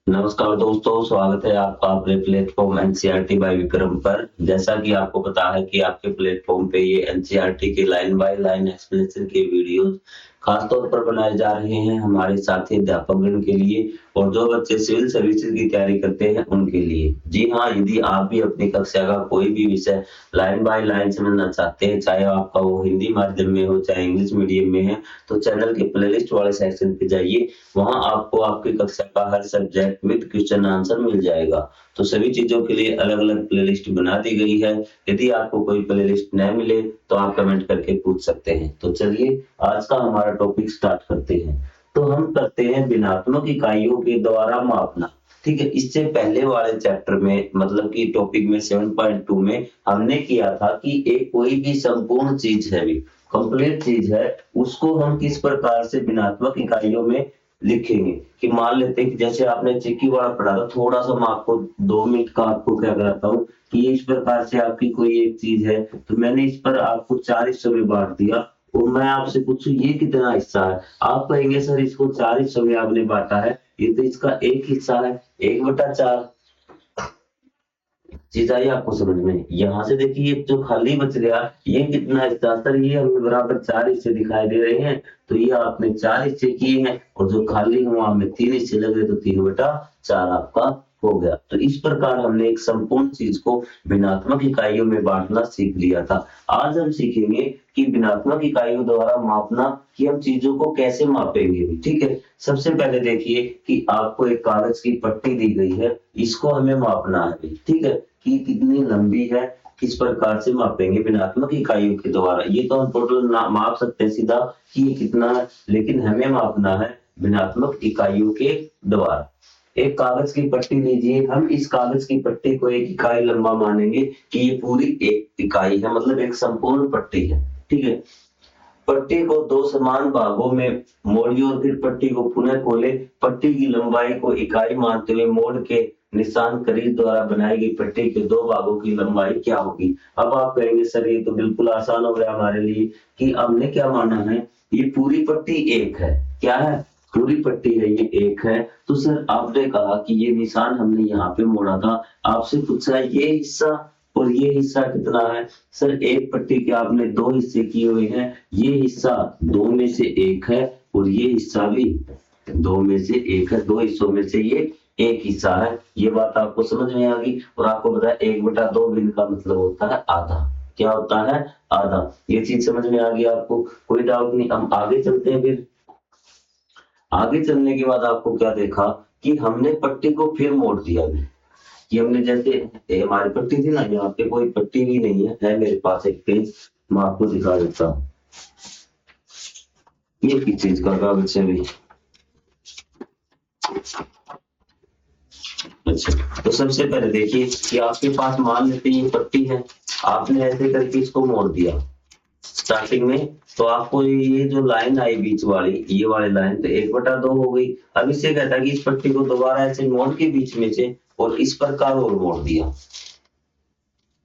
नमस्कार दोस्तों, स्वागत है आपका अपने प्लेटफ़ॉर्म एनसीईआरटी बाय विक्रम पर। जैसा कि आपको पता है कि आपके प्लेटफ़ॉर्म पे ये एनसीईआरटी के लाइन बाय लाइन एक्सप्लेनेशन के वीडियोज़ खास तौर पर बनाए जा रहे हैं हमारे साथी अध्यापकगण के लिए और जो बच्चे सिविल सर्विसेज की तैयारी करते हैं उनके लिए। जी हाँ, यदि आप भी अपनी कक्षा का कोई भी विषय लाइन बाय लाइन समझना चाहते हैं, चाहे आपका वो हिंदी माध्यम में हो, चाहे इंग्लिश मीडियम में है, तो चैनल के प्लेलिस्ट वाले सेक्शन पे जाइए। वहाँ आपको आपकी कक्षा का हर सब्जेक्ट विद क्वेश्चन आंसर मिल जाएगा। तो सभी चीज़ों के लिए अलग-अलग प्लेलिस्ट बना दी गई है। यदि आपको कोई प्लेलिस्ट न मिले तो आप कमेंट करके पूछ सकते हैं। तो चलिए आज का हमारा टॉपिक स्टार्ट करते हैं। तो हम करते हैं भिन्नात्मक इकाइयों के द्वारा मापना। ठीक है, इससे पहले वाले चैप्टर में मतलब कि टॉपिक में 7.2 में हमने किया था कि एक कोई भी संपूर्ण चीज है भी कंप्लीट चीज है उसको हम किस प्रकार से भिन्नात्मक इकाइयों में लिखेंगे। कि मान लेते हैं कि जैसे आपने चिक्की वाला पढ़ा था, थोड़ा सा मैं आपको 2 मिनट का आपको क्या कराता हूँ कि इस प्रकार से आपकी कोई एक चीज है तो मैंने इस पर आपको 4 हिस्सों में बांट दिया और मैं आपसे पूछूं ये कितना हिस्सा है, आप कहेंगे सर इसको 4 हिस्सों में आपने बांटा है, ये तो इसका एक हिस्सा है, 1/4। चीज आई आपको समझ में? यहाँ से देखिए जो खाली बच गया ये कितना हिस्सा, सर ये हमें बराबर 4 हिस्से दिखाई दे रहे हैं तो ये आपने 4 हिस्से किए हैं और जो खाली हुआ में 3 हिस्से लगे तो 3/4 आपका हो गया। तो इस प्रकार हमने एक संपूर्ण चीज को भिन्नात्मक इकाइयों में बांटना सीख लिया था। आज हम सीखेंगे कि भिन्नात्मक इकाइयों द्वारा मापना कि हम चीजों को कैसे मापेंगे। ठीक है, सबसे पहले देखिए कि आपको एक कागज की पट्टी दी गई है, इसको हमें मापना है। ठीक है, कि कितनी लंबी है, किस प्रकार से मापेंगे भिन्नात्मक इकाइयों के द्वारा। ये तो हम टोटल माप सकते हैं सीधा कि ये कितना है, लेकिन हमें मापना है भिन्नात्मक इकाइयों के द्वारा। एक कागज की पट्टी लीजिए, हम इस कागज की पट्टी को एक इकाई लंबा मानेंगे कि ये पूरी एक इकाई है, मतलब एक संपूर्ण पट्टी है। ठीक है, पट्टी को 2 समान भागों में मोड़िए और फिर पट्टी को पुनः खोले। पट्टी की लंबाई को इकाई मानते हुए मोड़ के निशान करीज द्वारा बनाई गई पट्टी के 2 भागों की लंबाई क्या होगी। अब आप कहेंगे सर ये तो बिल्कुल आसान हो गया हमारे लिए कि हमने क्या माना है, ये पूरी पट्टी एक है। क्या है? पूरी पट्टी है, ये एक है। तो सर आपने कहा कि ये निशान हमने यहाँ पे मोड़ा था, आपसे पूछा है ये हिस्सा और ये हिस्सा कितना है। सर एक पट्टी के आपने 2 हिस्से किए हुए हैं, ये हिस्सा 2 में से एक है और ये हिस्सा भी 2 में से एक है, 2 हिस्सों में से ये एक हिस्सा है। ये बात आपको समझ में आ गई और आपको पता है 1/2 भिन्न का मतलब होता है आधा। क्या होता है? आधा। ये चीज समझ में आ गई आपको? कोई डाउट नहीं। हम आगे चलते हैं। फिर आगे चलने के बाद आपको क्या देखा कि हमने पट्टी को फिर मोड़ दिया। कि हमने जैसे हमारी पट्टी थी ना, यहाँ पे कोई पट्टी भी नहीं है मेरे पास एक पेज, मैं आपको दिखा देता हूँ। ये किस चीज का कागज है भी। अच्छा, तो सबसे पहले देखिए कि आपके पास मान लेते हैं ये पट्टी है, आपने ऐसे करके इसको मोड़ दिया स्टार्टिंग में, तो आपको ये जो लाइन आई बीच वाली, ये वाली लाइन तो 1/2 हो गई। अब इससे कहता है कि इस पट्टी को दोबारा ऐसे मोड़ के बीच में से और इस प्रकार और मोड़ दिया।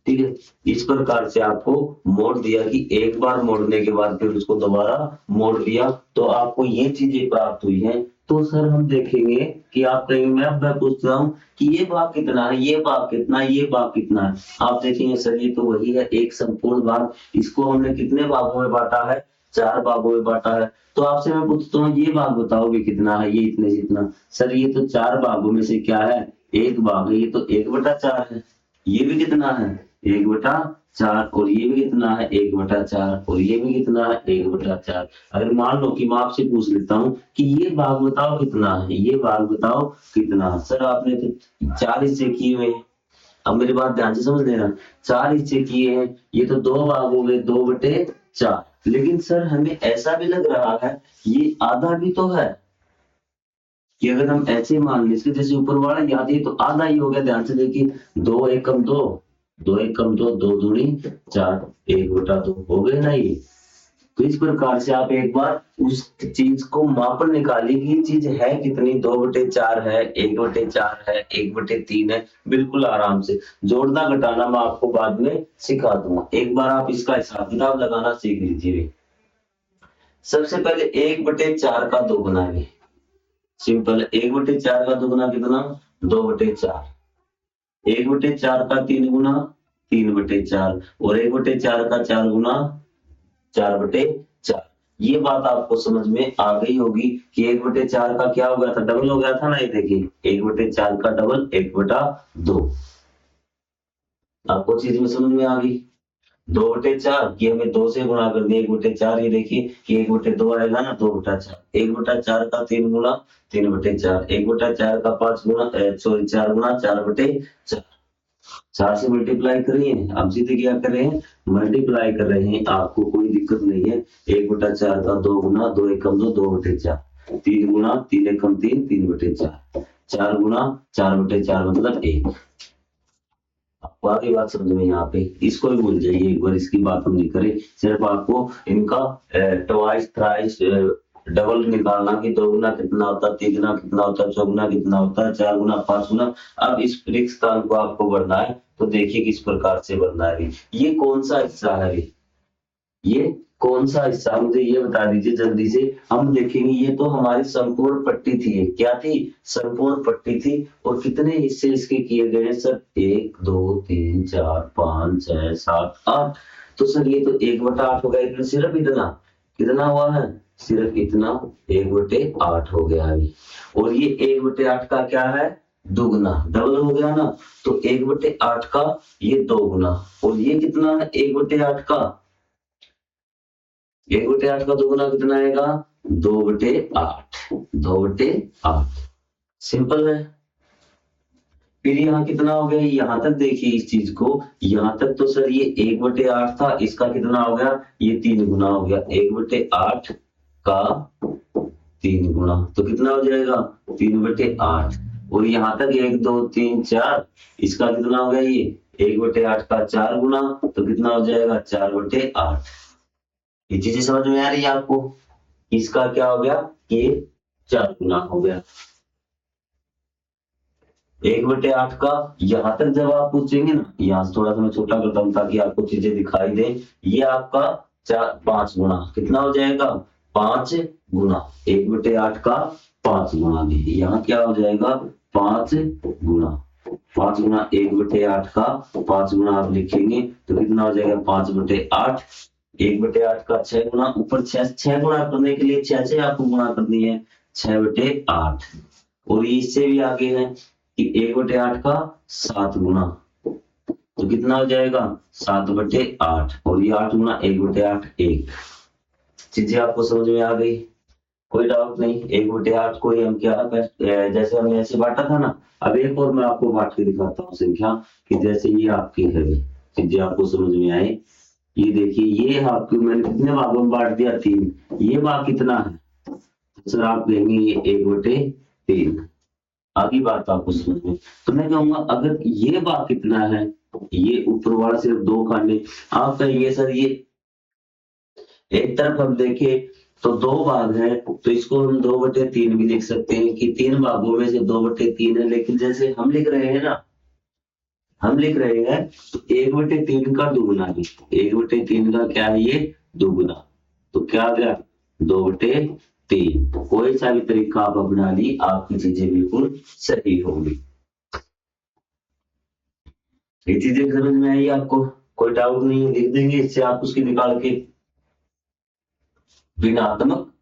ठीक है, इस प्रकार से आपको मोड़ दिया कि एक बार मोड़ने के बाद फिर उसको दोबारा मोड़ दिया तो आपको ये चीजें प्राप्त हुई हैं। तो सर हम देखेंगे कि आप कहेंगे मैं पूछ रहा हूँ कि ये भाग कितना है, ये भाग कितना है, ये भाग कितना है। आप देखेंगे सर ये तो वही है एक संपूर्ण भाग, इसको हमने कितने भागों में बांटा है? 4 भागों में बांटा है। तो आपसे मैं पूछता हूँ ये भाग बताओ भी कितना है, ये इतने जितना। सर ये तो 4 भागों में से क्या है? एक भाग है, ये तो 1/4 है। ये भी कितना है? 1/4 और ये भी कितना है? 1/4 और ये भी कितना है? 1/4। अगर मान लो कि मैं आपसे पूछ लेता हूँ कि ये भाग बताओ कितना है, ये भाग बताओ कितना है। सर आपने तो 4 हिस्से किए हुए हैं। अब मेरी बात ध्यान से समझ लेना, 4 हिस्से किए हैं, ये तो 2 भाग हो गए, 2/4। लेकिन सर हमें ऐसा भी लग रहा है ये आधा भी तो है। कि अगर हम ऐसे मान लें जैसे ऊपर वाला याद है तो आधा ही हो गया। ध्यान से देखिए 2 एकम 2, 2 एकम 2, 2 दूनी 4, 1/2 हो गए ना ये। तो इस प्रकार से आप एक बार उस चीज को मापन निकालिए कि ये चीज है कितनी, 2/4 है, 1/4 है, 1/3 है। बिल्कुल आराम से जोड़ना घटाना मैं आपको बाद में सिखा दूंगा, एक बार आप इसका हिसाब किताब लगाना सीख लीजिए। सबसे पहले 1/4 का दोगुना है, सिंपल। 1/4 का दुगुना कितना? 2/4। 1/4 का 3 गुना 3/4 और 1/4 का 4 गुना 4/4। ये बात आपको समझ में आ गई होगी कि 1/4 का क्या हो गया था? डबल हो गया था ना। ये देखिए 1/4 का डबल 1/2। आपको चीज में समझ में आ गई। 2/4 की हमें 2 से गुणा कर दिया। 1/4 ये देखिए कि 1/2 आएगा ना 2/4। 1/4 का 3 गुना 3/4। 1/4 का 5 गुना सॉरी 4 गुना 4/4। 4 से मल्टीप्लाई करिए। अब सीधे क्या कर रहे हैं? मल्टीप्लाई कर रहे हैं। आपको कोई दिक्कत नहीं है। 1/4 का 2 गुना 2 एकम 2 2/4। 3 गुना 3 एकम 3 3/4। 4 गुना 4/4 मतलब 1। आपको आगे बात समझ में यहाँ पे। इसको भी भूल जाइए एक बार, इसकी बात हम नहीं करें। सिर्फ आपको इनका ट्वाइस थ्राइस डबल निकालना कि 2 गुना कितना होता है, 3 गुना कितना होता है, 4 गुना कितना होता है, 4 गुना 5 गुना। अब इस रिक्त स्थान को आपको भरना है तो देखिए किस प्रकार से भरना है। ये कौन सा हिस्सा है? ये कौन सा हिस्सा? मुझे ये बता दीजिए जल्दी से। हम देखेंगे ये तो हमारी संपूर्ण पट्टी थी। क्या थी? संपूर्ण पट्टी थी। और कितने हिस्से इसके किए गए हैं सर? 1 2 3 4 5 6 7 8। तो सर ये तो 1/8 हो गया। इतना सिर्फ इतना कितना हुआ है? सिर्फ इतना 1/8 हो गया अभी। और ये 1/8 का क्या है? दुगना, डबल हो गया ना। तो 1/8 का ये 2 गुना। और ये कितना है? 1/8 का 1/8 का 2 गुना कितना आएगा? 2/8। 2/8 सिंपल है। फिर यहाँ कितना हो गया? यहाँ तक देखिए इस चीज को। यहाँ तक तो सर ये 1/8 था। इसका कितना हो गया? ये 3 गुना हो गया। 1/8 का 3 गुना तो कितना हो जाएगा? 3/8। और यहाँ तक 1 2 3 4। इसका कितना हो गया? ये 1/8 का 4 गुना तो कितना हो जाएगा? 4/8। ये चीजें समझ में आ रही है आपको? इसका क्या हो गया? ये 4 गुना हो गया। 1/8 का यहां तक जब आप पूछेंगे ना, यहाँ से थोड़ा सा मैं छोटा करता हूँ ताकि आपको चीजें दिखाई दे। ये आपका 5 गुना कितना हो जाएगा? 5 गुना 1/8 का 5 गुना भी यहाँ क्या हो जाएगा? 5 गुना 5 गुना 1/8 का 5 गुना आप लिखेंगे तो कितना हो जाएगा? 5/8। 1/8 का 6 गुना ऊपर 6 गुना करने के लिए 6 से आपको गुना करनी है 6/8। और ये इससे भी आगे है कि 1/8 का 7 गुना तो कितना हो जाएगा? 7/8। और ये 8 गुना 1/8 1। चीजें आपको समझ में आ गई? कोई डाउट नहीं। 1/8 को हम क्या जैसे हमने ऐसे बांटा था ना। अब एक और मैं आपको बांट के दिखाता हूँ संख्या कि जैसे ये आपकी है। चीजें आपको समझ में आए। ये देखिए ये आपको मैंने कितने भागों में बांट दिया? 3। ये भाग कितना है सर? आप कहेंगे ये 1/3। आगे बात आपको समझ में। तो मैं कहूंगा अगर ये भाग कितना है? ये ऊपर वाला सिर्फ 2 खाने। आप कहेंगे सर ये एक तरफ हम देखें तो 2 भाग है तो इसको हम 2/3 भी लिख सकते हैं कि 3 भागों में से 2/3 है। लेकिन जैसे हम लिख रहे हैं ना, हम लिख रहे हैं तो 1/3 का दुगुना भी। 1/3 का क्या है? ये दुगुना। तो क्या आ गया? 2/3। कोई सा भी तरीका आप अपना ली, आपकी चीजें बिल्कुल सही होंगी। ये चीजें समझ में आई आपको? कोई डाउट नहीं है? लिख देंगे इससे आप उसकी निकाल के। भिन्नात्मक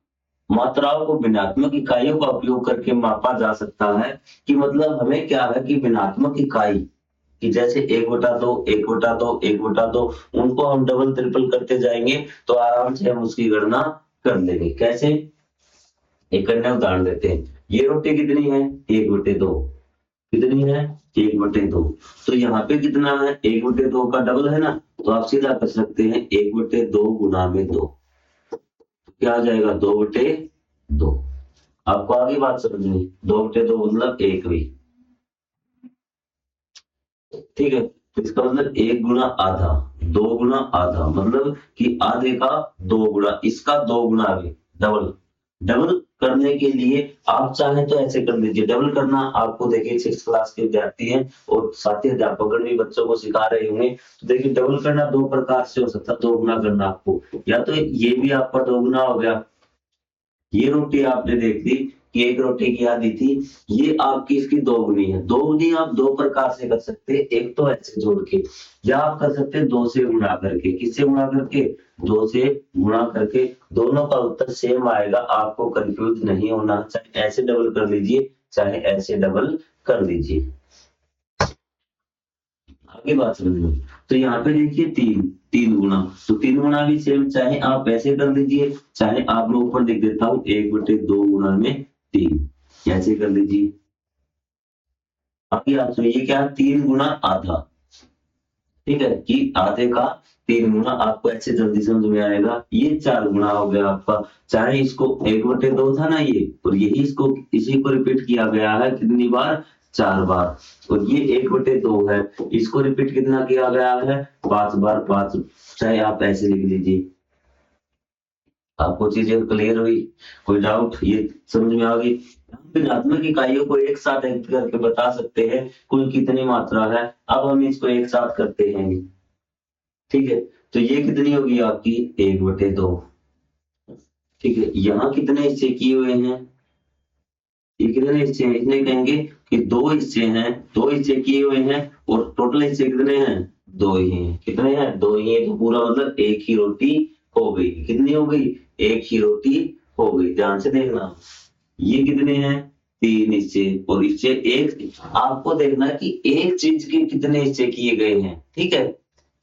मात्राओं को भिन्नात्मक इकाइयों का उपयोग करके मापा जा सकता है। कि मतलब हमें क्या है कि भिन्नात्मक इकाई कि जैसे 1/2 1/2 1/2 उनको हम डबल ट्रिपल करते जाएंगे तो आराम से हम उसकी गणना कर लेंगे। कैसे? एक अन्य उदाहरण देते हैं। ये रोटी कितनी है? 1/2। कितनी है? 1/2। तो यहाँ पे कितना है? 1/2 का डबल है ना। तो आप सीधा कर सकते हैं 1/2 गुना में 2। क्या आ जाएगा? 2/2। आपको आगे बात समझ में? 2/2 मतलब 1 भी। ठीक है। तो इसका मतलब 1 गुना आधा 2 गुना आधा मतलब कि आधे का 2 गुना, इसका 2 गुना भी डबल। डबल करने के लिए आप चाहें तो ऐसे कर लीजिए। डबल करना आपको देखिए 6th क्लास के विद्यार्थी हैं और साथी अध्यापक भी बच्चों को सिखा रहे होंगे। तो देखिए डबल करना 2 प्रकार से हो सकता है। 2 गुना करना आपको, या तो ये भी आपका 2 गुना हो गया। ये रोटी आपने देख ली कि एक रोटी की आधी थी, ये आपकी इसकी दोगुनी है। दोगुनी आप दो प्रकार से कर सकते हैं, एक तो ऐसे जोड़ के, या आप कर सकते हैं दो से गुणा करके। किससे गुणा करके? दो से गुणा करके। दोनों का उत्तर सेम आएगा, आपको कंफ्यूज नहीं होना। चाहे ऐसे डबल कर लीजिए, चाहे ऐसे डबल कर लीजिए। आगे बात समझो। तो यहाँ पे देखिए तीन गुना, तो तीन गुना भी सेम, चाहे आप ऐसे कर लीजिए, चाहे आप मैं ऊपर लिख देता हूँ 1/2 गुना में 3, ऐसे कर लीजिए। अभी आप सुनिए क्या, 3 गुना आधा, ठीक है, कि आधे का 3 गुना, आपको ऐसे जल्दी समझ में आएगा। ये 4 गुना हो गया आपका, चाहे इसको 1/2 था ना ये, और यही इसको इसी को रिपीट किया गया है कितनी बार? 4 बार। और ये 1/2 है, इसको रिपीट कितना किया गया है? 5 बार। 5, चाहे आप ऐसे लिख लीजिए। आपको चीजें क्लियर हुई? कोई डाउट? ये समझ में आ गई? हम भिन्नात्मक इकाइयों को एक साथ अंकित करके बता सकते हैं कुल कितनी मात्रा है। अब हम इसको एक साथ करते हैं, ठीक है। तो ये कितनी होगी आपकी? 1/2, ठीक है। यहाँ कितने हिस्से किए हुए हैं? ये कितने हिस्से हैं? इसमें कहेंगे कि 2 हिस्से हैं, 2 हिस्से किए हुए हैं, और टोटल हिस्से कितने हैं? 2 ही हैं। कितने हैं? 2 ही हैं। तो पूरा मतलब एक ही रोटी हो गई। कितनी हो गई? एक ही रोटी हो गई। ध्यान से देखना, ये कितने हैं? 3 हिस्से, और इससे एक, आपको देखना है कि एक चीज के कितने हिस्से किए गए हैं, ठीक है,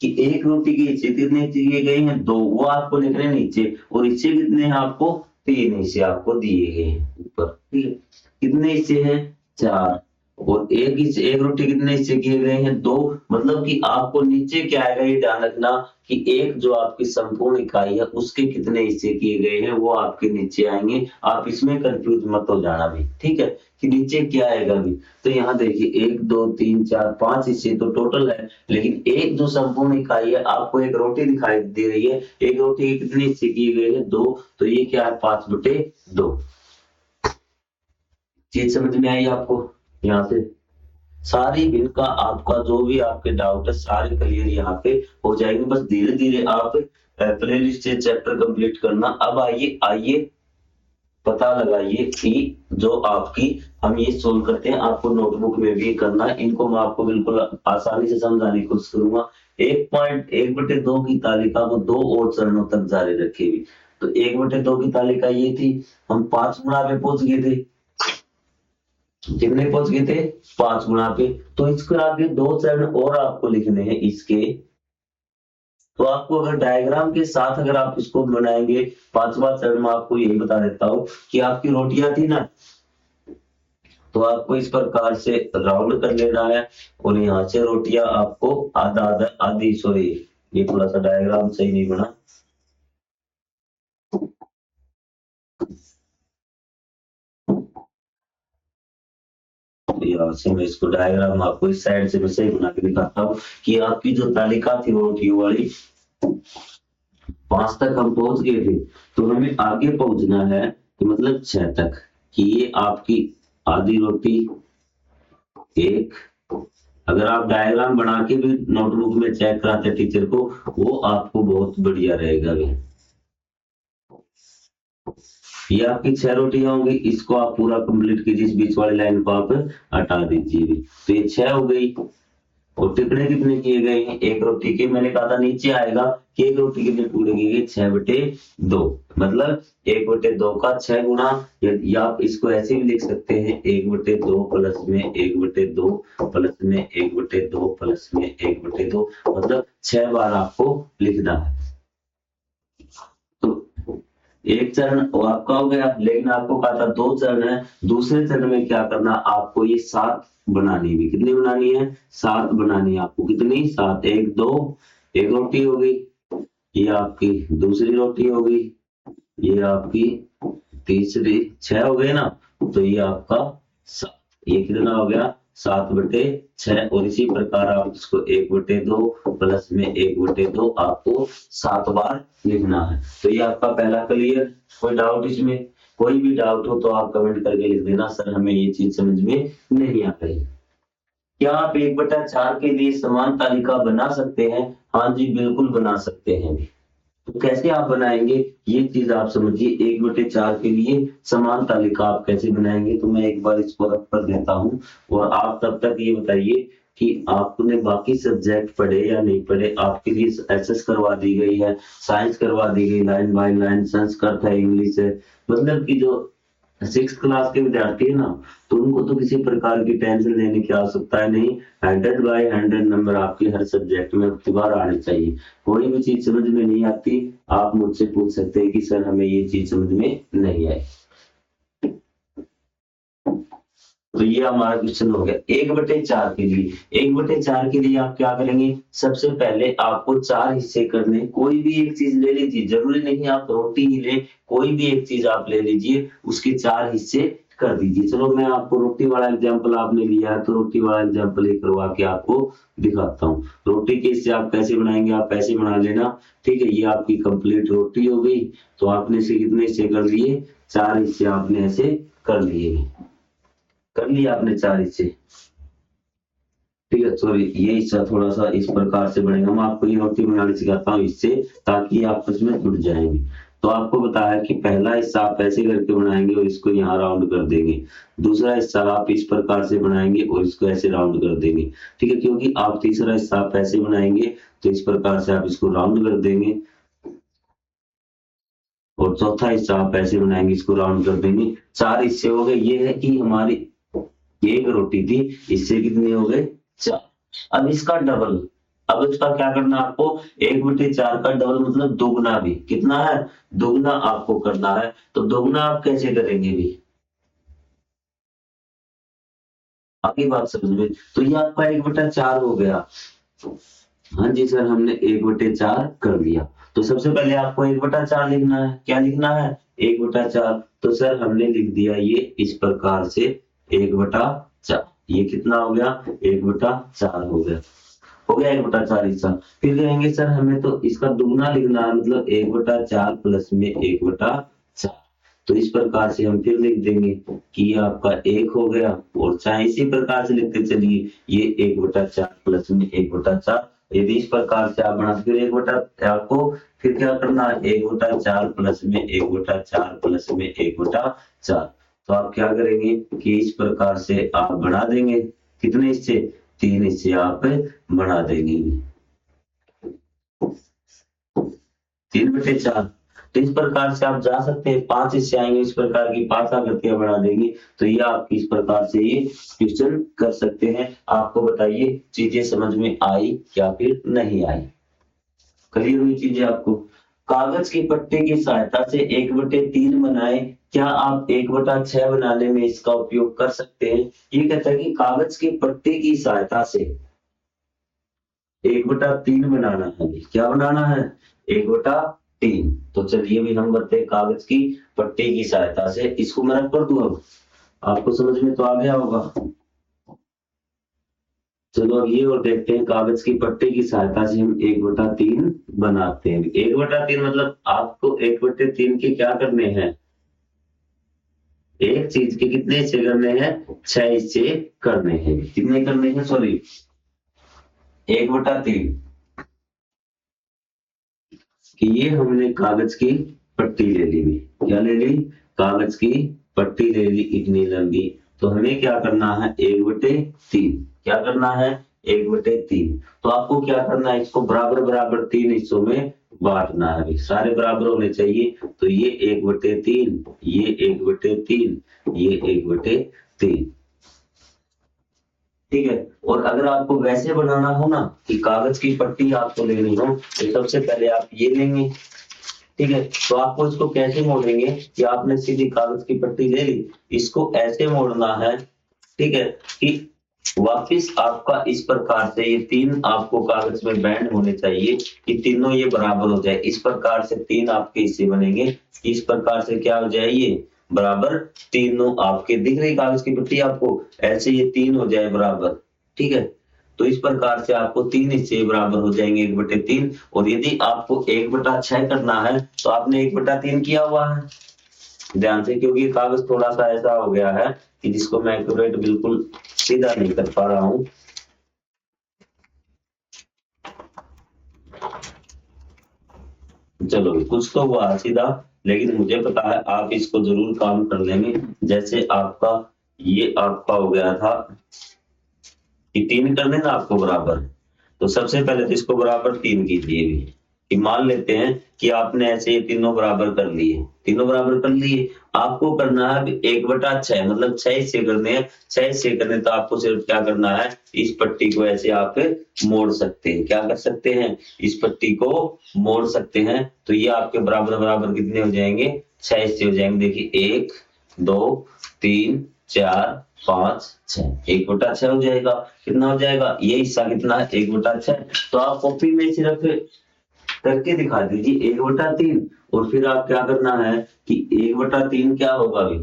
कि एक रोटी के हिस्से कितने किए गए हैं? 2, वो आपको लिखने नीचे, और हिस्से कितने हैं आपको? 3 हिस्से आपको दिए गए हैं ऊपर, ठीक है। कितने हिस्से हैं? 4, और एक हिस्से, एक रोटी कितने हिस्से किए गए हैं? 2, मतलब कि आपको नीचे क्या आएगा ये ध्यान रखना, कि एक जो आपकी संपूर्ण इकाई है उसके कितने हिस्से किए गए हैं वो आपके नीचे आएंगे। आप इसमें कंफ्यूज मत हो जाना भी, ठीक है, कि नीचे क्या आएगा भी। तो यहाँ देखिए 1 2 3 4 5 हिस्से तो टोटल है, लेकिन एक जो संपूर्ण इकाई है, आपको एक रोटी दिखाई दे रही है, एक रोटी के कितने हिस्से किए गए हैं? 2, तो ये क्या है? 5/2। चीज समझ में आई आपको? यहाँ से सारी भिन्न का आपका जो भी आपके डाउट है सारे क्लियर यहाँ पे हो जाएंगे। बस धीरे धीरे आप प्लेलिस्ट से चैप्टर कंप्लीट करना। अब आइए पता लगाइए कि जो आपकी हम ये सोल्व करते हैं, आपको नोटबुक में भी करना है। इनको मैं आपको बिल्कुल आसानी से समझाने की कोशिश करूंगा। 1/2 की तालिका को 2 और चरणों तक जारी रखेगी। तो 1/2 की तालिका ये थी, हम 5 गुणा पे पहुंच गए थे। कितने पहुंच गए थे? 5 गुणा पे। तो इसके आगे 2 चरण और आपको लिखने हैं इसके। तो आपको अगर डायग्राम के साथ अगर आप इसको बनाएंगे, 5वां चरण में आपको यही बता देता हूं कि आपकी रोटियां थी ना, तो आपको इस प्रकार से राउंड कर लेना है, और यहाँ से रोटियां आपको आधा आधा आधी, सॉरी ये थोड़ा सा डायग्राम सही नहीं बना, यहाँ से मैं इसको डायग्राम आपको इस साइड से मैं सही बना के दिखाता हूँ कि आपकी जो तालिका थी रोटियों वाली, 5 तक हम पहुंच गए थे। तो हमें आगे पहुंचना है, तो मतलब 6 तक, कि ये आपकी आधी रोटी एक। अगर आप डायग्राम बना के भी नोटबुक में चेक कराते टीचर को, वो आपको बहुत बढ़िया रहेगा भी। ये आपकी 6 रोटियां होंगी, इसको आप पूरा कंप्लीट कीजिए, इस बीच वाली लाइन को आप हटा दीजिए भी। तो ये 6 हो गई, और टुकड़े कितने किए गए हैं? एक रोटी के, मैंने कहा था नीचे आएगा कि एक रोटी कितने टुकड़े किए गए? 6/2, मतलब 1/2 का 6 गुना, या आप इसको ऐसे भी लिख सकते हैं 1/2 प्लस में 1/2 प्लस में 1/2 प्लस में 1/2, मतलब 6 बार आपको लिखना है। तो एक चरण वो आपका हो गया, लेकिन आपको कहा था 2 चरण है। दूसरे चरण में क्या करना, आपको ये 7 बनानी भी। कितनी बनानी है? 7 बनानी है आपको। कितनी? 7, 1 2, एक रोटी हो गई, ये आपकी दूसरी रोटी हो गई, ये आपकी तीसरी, 6 हो गए ना, तो ये आपका 7, ये कितना हो गया? 7/6। और इसी प्रकार आप इसको 1/2 प्लस में 1/2 आपको 7 बार लिखना है। तो ये आपका पहला क्लियर। कोई डाउट इसमें? कोई भी डाउट हो तो आप कमेंट करके लिख देना, सर हमें ये चीज समझ में नहीं आ रही। क्या आप 1/4 के लिए समान तालिका बना सकते हैं? हाँ जी बिल्कुल बना सकते हैं। तो कैसे आप बनाएंगे ये चीज आप समझिए। 1/4 के लिए समान तालिका आप कैसे बनाएंगे, तो मैं एक बार इसको रख कर देता हूँ और आप तब तक ये बताइए कि आपने बाकी सब्जेक्ट पढ़े या नहीं पढ़े। आपके लिए एसएस करवा दी गई है, साइंस करवा दी गई लाइन बाय लाइन, संस्कृत है, इंग्लिश है, मतलब कि जो 6th क्लास के विद्यार्थी है ना, तो उनको तो किसी प्रकार की टेंशन लेने की आवश्यकता है नहीं। 100/100 नंबर आपके हर सब्जेक्ट में अब की बार आने चाहिए। कोई भी चीज समझ में नहीं आती, आप मुझसे पूछ सकते हैं कि सर हमें ये चीज समझ में नहीं आई। तो ये हमारा क्वेश्चन हो गया 1/4 के लिए। 1/4 के लिए आप क्या करेंगे, सबसे पहले आपको 4 हिस्से करने। कोई भी एक चीज ले लीजिए, जरूरी नहीं आप रोटी ही ले, कोई भी एक चीज आप ले लीजिए, उसके 4 हिस्से कर दीजिए। चलो मैं आपको रोटी वाला एग्जाम्पल आपने लिया है, तो रोटी वाला एग्जाम्पल एक करवा के आपको दिखाता हूँ। रोटी के हिस्से आप कैसे बनाएंगे, आप ऐसे बना लेना। ठीक है, ये आपकी कंप्लीट रोटी हो गई। तो आपने इसे कितने हिस्से कर लिए, 4 हिस्से आपने ऐसे कर लिए। कर लिया आपने 4 हिस्से। ठीक है, सॉरी ये हिस्सा थोड़ा सा इस प्रकार से बनेगा। मैं आपको ये रोटी बनानी सिखाता हूँ इससे, ताकि ये आपस में जुड़ जाएंगे। तो आपको बताया कि पहला हिस्सा आप ऐसे करके बनाएंगे और इसको यहाँ राउंड कर देंगे। दूसरा हिस्सा आप इस प्रकार से बनाएंगे और इसको ऐसे राउंड कर देंगे। ठीक है, क्योंकि आप तीसरा हिस्सा आप ऐसे बनाएंगे तो इस प्रकार से आप इसको राउंड कर देंगे, और चौथा हिस्सा आप ऐसे बनाएंगे, इसको राउंड कर देंगे। 4 हिस्से हो गए। ये है कि हमारी एक रोटी थी, इससे कितने हो गए, 4। अब इसका डबल, अब इसका क्या करना है आपको, 1/4 का डबल मतलब दोगुना भी। कितना है, दोगुना आपको करना है। तो दोगुना आप कैसे करेंगे भी, आगे बात समझ में। तो ये आपका 1/4 हो गया। हाँ जी सर, हमने 1/4 कर दिया। तो सबसे पहले आपको 1/4 लिखना है। क्या लिखना है, 1/4। तो सर हमने लिख दिया ये इस प्रकार से 1/4। ये कितना हो गया, 1/4 हो गया। हो गया 1/4 हिस्सा। फिर कहेंगे सर हमें तो इसका दुगना लिखना है, मतलब 1/4 प्लस में 1/4। तो इस प्रकार से हम फिर लिख देंगे कि ये आपका 1 हो गया, और चाहे इसी प्रकार से लिखते चलिए, ये 1/4 प्लस में 1/4। यदि इस प्रकार से आप बना, फिर 1/4 को फिर क्या करना है, 1/4 प्लस में 1/4 प्लस में 1/4। तो आप क्या करेंगे कि इस प्रकार से आप बना देंगे। कितने हिस्से, 3 हिस्से आप बना देंगे। 3/4। तो इस प्रकार से आप जा सकते हैं, 5 हिस्से आएंगे, इस प्रकार की 5 आकृतियां बना देंगे। तो ये आप इस प्रकार से ये क्वेश्चन कर सकते हैं। आपको बताइए चीजें समझ में आई या फिर नहीं आई, क्लियर हुई चीजें आपको। कागज की पट्टी की सहायता से 1/3 बनाए, क्या आप 1/6 बनाने में इसका उपयोग कर सकते हैं। ये कहता है कि कागज की पट्टी की सहायता से 1/3 बनाना है। क्या बनाना है, 1/3। तो चलिए भी हम करते हैं कागज की पट्टी की सहायता से। इसको मैं रख कर दूं, अब आपको समझ में तो आ गया होगा। चलो अब ये और देखते हैं, कागज की पट्टी की सहायता से हम 1/3 बनाते हैं। 1/3 मतलब आपको 1/3 के क्या करने हैं, एक चीज के कितने हिस्से करने हैं, 6 हिस्से करने हैं। कितने करने हैं, सॉरी 1/3। कि ये हमने कागज की पट्टी ले ली भी, क्या ले ली, कागज की पट्टी ले ली इतनी लंबी। तो हमें क्या करना है, 1/3। क्या करना है, 1/3। तो आपको क्या करना है, इसको बराबर बराबर 3 हिस्सों में बांटना है भी, सारे बराबर होने चाहिए। तो ये 1/3, ये 1/3, ये 1/3। ठीक है, और अगर आपको वैसे बनाना हो ना कि कागज की पट्टी आपको लेनी हो, तो सबसे पहले आप ये लेंगे। ठीक है, तो आपको इसको कैसे मोड़ेंगे कि आपने सीधी कागज की पट्टी ले ली, इसको ऐसे मोड़ना है। ठीक है, कि वापिस आपका इस प्रकार से ये 3 आपको कागज में बैंड होने चाहिए कि तीनों ये बराबर हो जाए। इस प्रकार से 3 आपके हिस्से बनेंगे। इस प्रकार से क्या हो जाए, ये बराबर तीनों आपके दिख रही कागज की पट्टी आपको, ऐसे ये 3 हो जाए बराबर। ठीक है, तो इस प्रकार से आपको 3 हिस्से बराबर हो जाएंगे 1/3। और यदि आपको 1/6 करना है तो आपने 1/3 किया हुआ है, ध्यान से, क्योंकि कागज थोड़ा सा ऐसा हो गया है कि जिसको मैं एक्यूरेट बिल्कुल सीधा नहीं कर पा रहा हूं। चलो कुछ तो हुआ सीधा, लेकिन मुझे पता है आप इसको जरूर काम कर लेंगे। जैसे आपका ये आपका हो गया था कि 3 करने ना आपको बराबर, तो सबसे पहले तो इसको बराबर 3 कीजिए भी, कि मान लेते हैं कि आपने ऐसे ये तीनों बराबर कर लिए, तीनों बराबर कर लिए। आपको करना है 1/6, मतलब 6 हिस्से करने हैं। 6 हिस्से करने तो आपको सिर्फ क्या करना है, इस पट्टी को ऐसे आप मोड़ सकते हैं। क्या कर सकते हैं, इस पट्टी को मोड़ सकते हैं। तो ये आपके बराबर बराबर कितने हो जाएंगे, 6 हिस्से हो जाएंगे। देखिए 1 2 3 4 5 6, 1/6 हो जाएगा। कितना हो जाएगा, ये हिस्सा कितना है, 1/6। तो आप कॉपी में सिर्फ करके दिखा दीजिए 1/3, और फिर आप क्या करना है कि 1/3 क्या होगा अभी,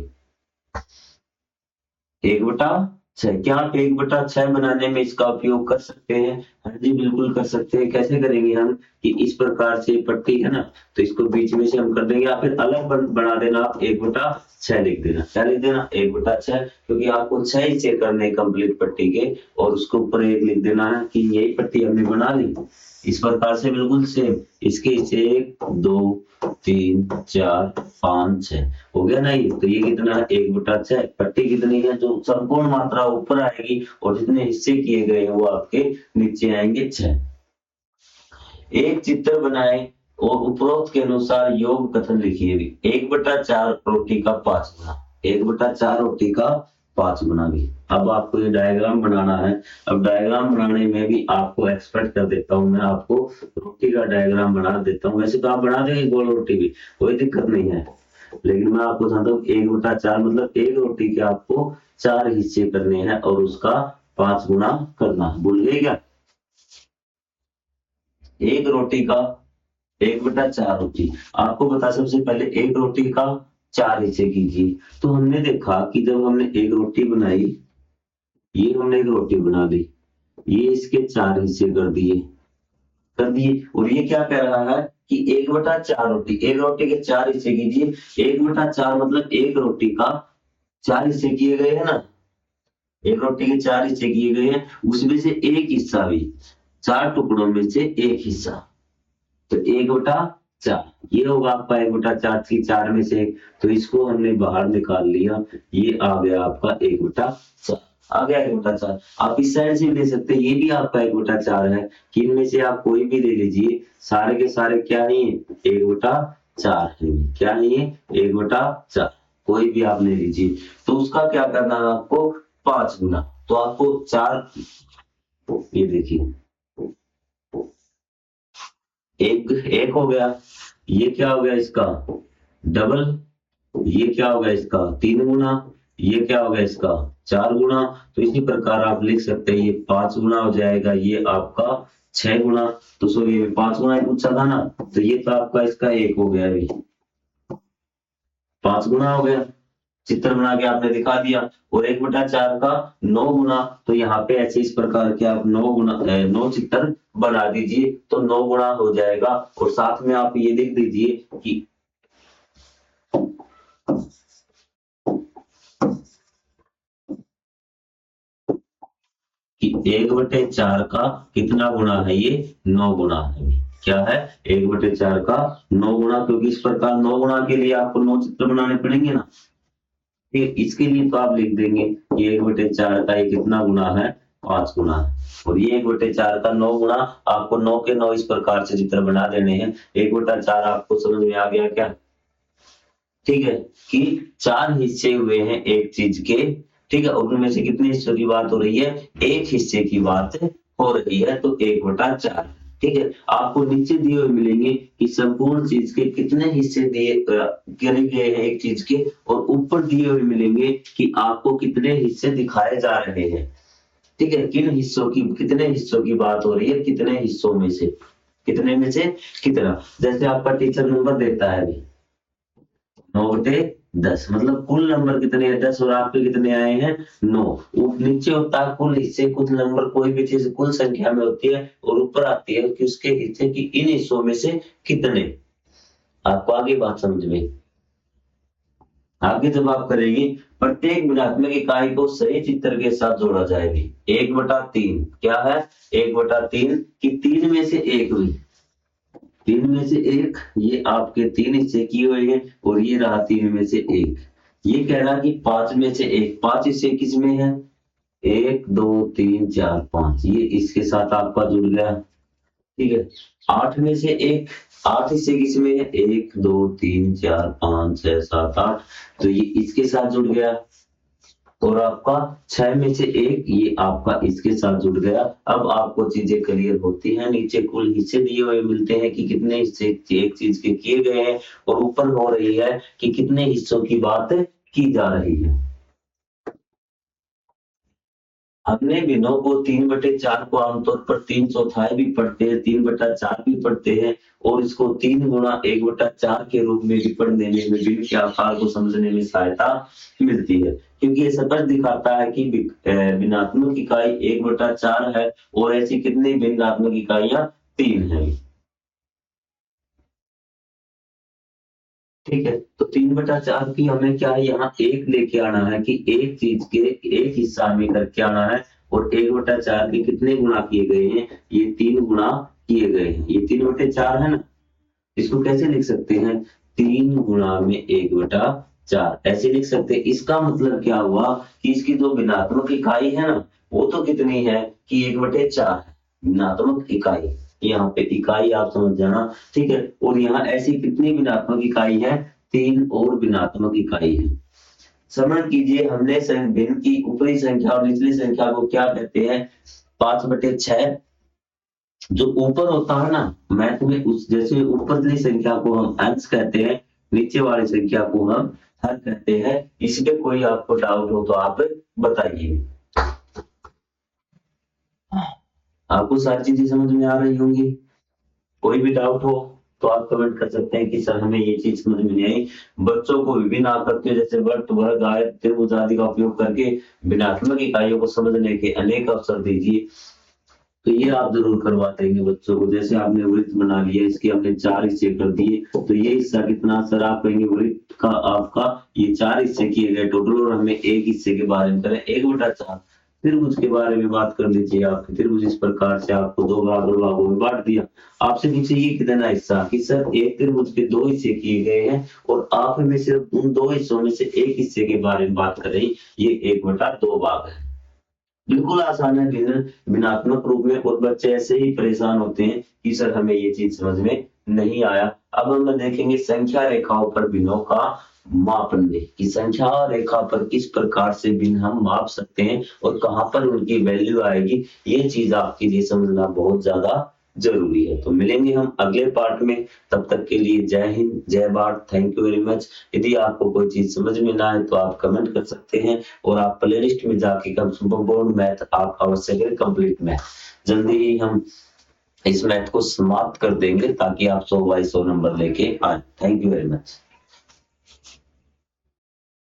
1/6। क्या आप 1/6 बनाने में इसका उपयोग कर सकते हैं? हाँ जी बिल्कुल कर सकते हैं। कैसे करेंगे हम, कि इस प्रकार से पट्टी है ना, तो इसको बीच में से हम कर देंगे, या फिर अलग बना देना, आप 1/6 लिख देना। क्या लिख देना, 1/6, क्योंकि आपको 6 हिस्से करने कंप्लीट पट्टी के, और उसके ऊपर 1 लिख देना है कि यही पट्टी हमने बना ली। इस प्रकार से बिल्कुल सेम इसके हिस्से 1 2 3 4 5 6 हो गया ना। ये तो ये कितना है, 1/6। पट्टी कितनी है, जो संपूर्ण मात्रा ऊपर आएगी, और जितने हिस्से किए गए हैं वो आपके नीचे आएंगे 6। एक चित्र बनाए और उपरोक्त के अनुसार योग कथन लिखिए भी। 1/4 रोटी का 5 गुना, 1/4 रोटी का 5 गुना भी। अब आपको ये डायग्राम बनाना है। अब डायग्राम बनाने में भी आपको एक्सपर्ट कर देता हूँ, मैं आपको रोटी का डायग्राम बना देता हूँ। वैसे तो आप बना देंगे गोल रोटी भी, कोई दिक्कत नहीं है, लेकिन मैं आपको बताता हूँ 1/4 मतलब एक रोटी के आपको 4 हिस्से करने हैं, और उसका 5 गुना करना। भूल गए क्या, एक रोटी का 1/4 रोटी, आपको बता सबसे पहले एक रोटी का 4 हिस्से कीजिए। तो हमने देखा कि जब हमने एक रोटी बनाई, ये हमने एक रोटी बना ली, ये इसके 4 हिस्से कर दिए, और ये क्या कह रहा है कि 1/4 रोटी, एक रोटी के 4 हिस्से कीजिए। 1/4 मतलब एक रोटी का 4 हिस्से किए गए हैं ना, एक रोटी के 4 हिस्से किए गए हैं, उसमें से एक हिस्सा भी, 4 टुकड़ों में से एक हिस्सा, तो 1/4 ये होगा आपका 1/4 की 4 में से। तो इसको हमने बाहर निकाल लिया, ये आ गया आपका 1/4, आ गया 1/4। आप इस साइड से भी ले सकते हैं, ये भी आपका 1/4 है, कि इनमें से आप कोई भी ले लीजिए, सारे के सारे क्या है, 1/4 है। क्या है ये, 1/4, कोई भी आप ले लीजिए। तो उसका क्या करना है आपको, 5 गुना। तो आपको 4, ये देखिए एक एक हो गया, ये क्या हो गया इसका डबल, ये क्या हो गया इसका 3 गुना, ये क्या हो गया इसका 4 गुना। तो इसी प्रकार आप लिख सकते हैं, ये 5 गुना हो जाएगा, ये आपका 6 गुना। तो सो ये 5 गुना ही पूछा था ना, तो ये तो आपका इसका 1 हो गया, अभी 5 गुना हो गया, चित्र बना के आपने दिखा दिया। और 1/4 का 9 गुना, तो यहाँ पे ऐसे इस प्रकार के आप 9 गुना 9 चित्र बना दीजिए, तो 9 गुना हो जाएगा। और साथ में आप ये लिख दीजिए कि 1/4 का कितना गुना है, ये 9 गुना है। क्या है, 1/4 का 9 गुना, क्योंकि इस प्रकार 9 गुना के लिए आपको 9 चित्र बनाने पड़ेंगे ना। फिर इसके लिए तो आप लिख देंगे कि 1/4 का ये कितना गुना है, 5 गुना है। और ये 1/4 का 9 गुना, आपको 9 के 9 इस प्रकार से चित्र बना देने हैं। 1/4 आपको समझ में आ गया क्या, ठीक है, कि 4 हिस्से हुए हैं एक चीज के, ठीक है, और उनमें से कितने हिस्सों की बात हो रही है, एक हिस्से की बात हो रही है, तो 1/4। ठीक है, आपको नीचे दिए हुए मिलेंगे कि संपूर्ण चीज के कितने हिस्से दिए करे गए हैं एक चीज के, और ऊपर दिए हुए मिलेंगे कि आपको कितने हिस्से दिखाए जा रहे हैं। ठीक है, किन हिस्सों की, कितने हिस्सों की बात हो रही है, कितने हिस्सों में से, कितने में से कितना। जैसे आपका टीचर नंबर देता है अभी 9/10, मतलब कुल नंबर कितने हैं 10, और आपके कितने आए हैं 9। नीचे होता है कुल हिस्से, कुछ नंबर कोई भी चीज कुल संख्या में होती है, और ऊपर आती है कि उसके हिस्से की इन हिस्सों में से कितने। आपको आगे बात समझ में, आगे जब आप करेंगे, प्रत्येक गुणात्मक इकाई को सही चित्र के साथ जोड़ा जाएगी। 1/3 क्या है, 1/3 की 3 में से एक हुई, 3 में से 1 ये आपके 3 हिस्से किए हुए हैं और ये रहा 3 में से 1। ये कह रहा कि 5 में से 1, 5 हिस्से किसमें है? 1 2 3 4 5, ये इसके साथ आपका जुड़ गया। ठीक है। 8 में से 1, 8 हिस्से किसमें है? 1 2 3 4 5 6 7 8, तो ये इसके साथ जुड़ गया। और आपका 6 में से 1 ये आपका इसके साथ जुड़ गया। अब आपको चीजें क्लियर होती हैं। नीचे कुल हिस्से दिए हुए मिलते हैं कि कितने हिस्से एक चीज के किए गए हैं, और ऊपर हो रही है कि कितने हिस्सों की बात की जा रही है। हमने भिन्नों को 3/4 को आमतौर पर 3/4 भी पढ़ते हैं, 3/4 भी पढ़ते हैं, और इसको 3 गुणा 1/4 के रूप में भी पढ़ देने में भिन्न के आकार को समझने में सहायता मिलती है, क्योंकि ये स्पष्ट दिखाता है कि भिन्नात्मक इकाई 1/4 है और ऐसी कितनी भिन्नात्मक इकाइयां 3 है। ठीक है, तो 3/4 की हमें क्या है, यहाँ 1 लेके आना है कि एक चीज के एक हिस्सा हमें करके आना है, और 1/4 के कितने गुणा किए गए हैं? ये 3 गुणा किए गए हैं। ये 3/4 है ना, इसको कैसे लिख सकते हैं? 3 गुणा में 1/4 ऐसे लिख सकते हैं। इसका मतलब क्या हुआ कि इसकी जो भिन्नात्मक इकाई है ना, वो तो कितनी है कि 1/4 है भिन्नात्मक इकाई। यहाँ पे इकाई आप समझ जाना। ठीक है, और यहाँ ऐसी कितनी भिन्नात्मक इकाई है? 3 और भिन्नात्मक इकाई है। स्मरण कीजिए, हमने भिन्न की ऊपरी संख्या और निचली संख्या को क्या कहते हैं? 5/6। जो ऊपर होता है ना मैथ में, उस जैसे ऊपरली संख्या को हम अंश कहते हैं, नीचे वाली संख्या को हम हर कहते हैं। इसमें कोई आपको डाउट हो तो आप बताइए। आपको सारी चीजें समझ में आ रही होंगी। कोई भी डाउट हो तो आप कमेंट कर सकते हैं कि सर हमें ये चीज समझ में नहीं आई। बच्चों को विभिन्न आकृतियों जैसे वर्त, वर्ग, आयत, त्रिभुज आदि का उपयोग करके भिन्नात्मक इकाइयों को समझने के अनेक अवसर दीजिए। तो ये आप जरूर करवा देंगे बच्चों को। जैसे आपने वृत्त बना लिया, इसके हमने 4 हिस्से कर दिए, तो ये हिस्सा कितना? सर आप कहेंगे वृत्त का आपका ये 4 हिस्से किए गए टोटल, और हमें एक हिस्से के बारे में करें 1/4। त्रिभुज के बारे में बात कर लीजिए। आपके त्रिभुज इस प्रकार से आपको 2 बराबर भागों में बांट दिया। आपसे नीचे ये कितना हिस्सा कि सर एक त्रिभुज के 2 हिस्से किए गए हैं, और आप हमें सिर्फ उन 2 हिस्सों में से एक हिस्से के बारे में बात करें, ये 1/2 भाग है। बिल्कुल आसान है भिन्नात्मक रूप में, और बच्चे ऐसे ही परेशान होते हैं कि सर हमें ये चीज समझ में नहीं आया। अब हम देखेंगे संख्या रेखाओं पर भिन्नों का मापन दे कि संख्या रेखा पर किस प्रकार से भिन्न हम माप सकते हैं और कहां पर उनकी वैल्यू आएगी। ये चीज आपके लिए समझना बहुत ज्यादा जरूरी है। तो मिलेंगे हम अगले पार्ट में, तब तक के लिए जय हिंद, जय Bharat, thank you very much. यदि आपको कोई चीज समझ में ना आए तो आप कमेंट कर सकते हैं, और आप प्लेलिस्ट में जाके संपूर्ण मैथ आप अवश्य करें, कंप्लीट मैथ। जल्दी ही हम इस मैथ को समाप्त कर देंगे ताकि आप 100 बाई 100 नंबर लेके आए। Thank you very much.